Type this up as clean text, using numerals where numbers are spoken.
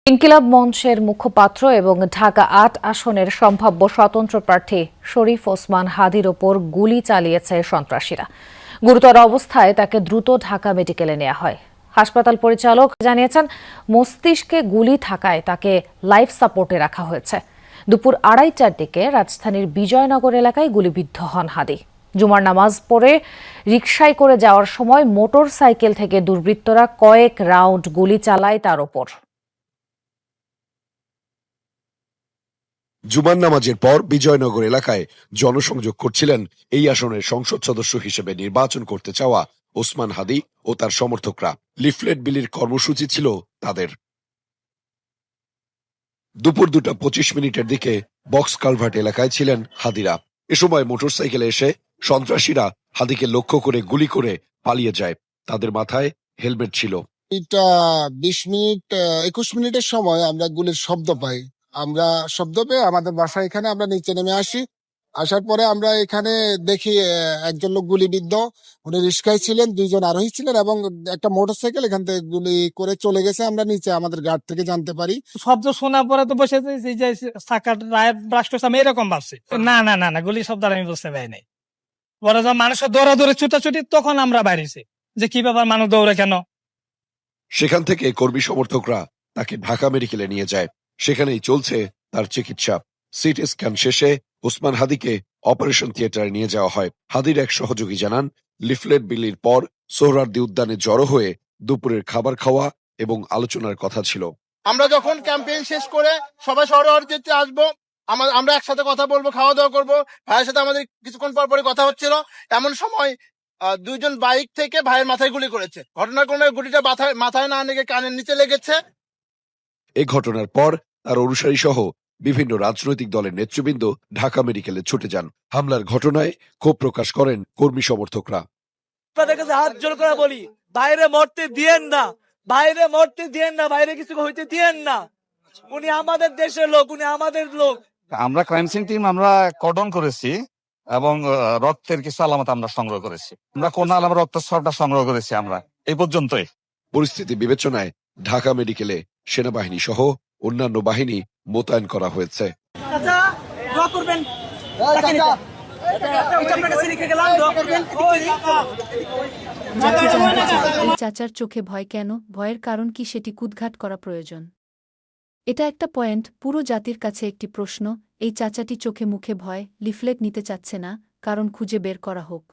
ইনকিলাব মঞ্চের মুখপাত্র এবং ঢাকা-৮ আসনের সম্ভাব্য স্বতন্ত্র প্রার্থী শরীফ ওসমান হাদির ওপর গুলি চালিয়েছে সন্ত্রাসীরা। গুরুতর অবস্থায় তাকে দ্রুত ঢাকা মেডিকেলে নেওয়া হয়। হাসপাতাল পরিচালক জানিয়েছেন, মস্তিষ্কে গুলি থাকায় তাকে লাইফ সাপোর্টে রাখা হয়েছে। দুপুর ২:৩০টার দিকে রাজধানীর বিজয়নগর এলাকায় গুলিবিদ্ধ হন হাদি। জুমার নামাজ পড়ে রিকশায় করে যাওয়ার সময় মোটর সাইকেল থেকে দুর্বৃত্তরা কয়েক রাউন্ড গুলি চালায় তার ওপর। জুমার নামাজের পর বিজয়নগর এলাকায় জনসংযোগ করছিলেন এই আসনের সংসদ সদস্য হিসেবে নির্বাচন করতে চাওয়া ওসমান হাদি ও তার সমর্থকরা। লিফলেট বিলির কর্মসূচি ছিল তাদের। দুপুর ২:২৫ দিকে বক্স কালভার্ট এলাকায় ছিলেন হাদিরা। এ সময় মোটরসাইকেলে এসে সন্ত্রাসীরা হাদিকে লক্ষ্য করে গুলি করে পালিয়ে যায়। তাদের মাথায় হেলমেট ছিল। এটা ২০ মিনিট ২১ মিনিটের সময় আমরা গুলির শব্দ পাই। আমরা শব্দ পেয়ে আমাদের বাসা এখানে আমরা নিচে নেমে আসি। আসার পরে আমরা এখানে দেখি একজন লোক গুলিবিদ্ধ। উনি রিস্কায় ছিলেন, ২ জন আরোহী ছিলেন এবং একটা মোটরসাইকেল এখান থেকে গুলি করে চলে গেছে। আমরা নিচে আমাদের গার্ড থেকে জানতে পারি। শব্দ শোনার পরে তো বসে যে চাকার টায়ার ব্রাস্ট হচ্ছে, আমি এরকম ভাবছি। না গুলি শব্দ আমি বুঝতে পারি নাই। পরে যখন মানুষের দৌড়াদৌড়ি ছুটাছুটি, তখন আমরা বাইরেছি যে কি ব্যাপার, মানুষ দৌড়ে কেন। সেখান থেকে কর্মী সমর্থকরা তাকে ঢাকা মেডিকেলে নিয়ে যায়। সেখানেই চলছে তার চিকিৎসা। সিটি স্ক্যান শেষে ওসমান হাদিকে অপারেশন থিয়েটারে নিয়ে যাওয়া হয়। হাদির এক সহযোগী জানান, লিফলেট বিলির পর সোহরাওয়ার্দী উদ্যানে জড়ো হয়ে দুপুরের খাবার খাওয়া এবং আলোচনার কথা ছিল। আমরা যখন ক্যাম্পেইন শেষ করে সবাই সোহরাওয়ার্দীতে আসবো, আমরা একসাথে কথা বলবো, খাওয়া দাওয়া করবো। ভাইয়ের সাথে আমাদের কিছুক্ষণ পর পরে কথা হচ্ছিল। এমন সময় ২ জন বাইক থেকে ভাইয়ের মাথায় গুলি করেছে। ঘটনাক্রমে গুলিটা মাথায় না লেগে কানের নিচে লেগেছে। এই ঘটনার পর তার অনুসারী সহ বিভিন্ন রাজনৈতিক দলের নেতৃবৃন্দ ঢাকা মেডিকেলে ছুটে যান। হামলার ঘটনায় ক্ষোভ প্রকাশ করেন কর্মী সমর্থকরা। আপনাদের কাছে হাত জোর করে বলি, বাইরে মরতে দিয়েন না, বাইরে মরতে দিয়েন না, বাইরে কিছু হইতে দিয়েন না। উনি আমাদের দেশের লোক, উনি আমাদের লোক। আমরা ক্রাইম সিন টিম আমরা কর্ডন করেছি এবং রক্তের কিছু আলামত আমরা সংগ্রহ করেছি। আমরা কোন আলামত রক্তস্বরটা সংগ্রহ করেছি আমরা এই পর্যন্তই। পরিস্থিতি বিবেচনায় ঢাকা মেডিকেলে সেনাবাহিনী সহ অন্যান্য বাহিনী মোতায়েন করা হয়েছে। চাচার চোখে ভয় কেন, ভয়ের কারণ কি, সেটি কুদঘাট করা প্রয়োজন। এটা একটা পয়েন্ট, পুরো জাতির কাছে একটি প্রশ্ন। এই চাচাটি চোখে মুখে ভয়, লিফলেট নিতে চাচ্ছে না, কারণ খুঁজে বের করা হোক।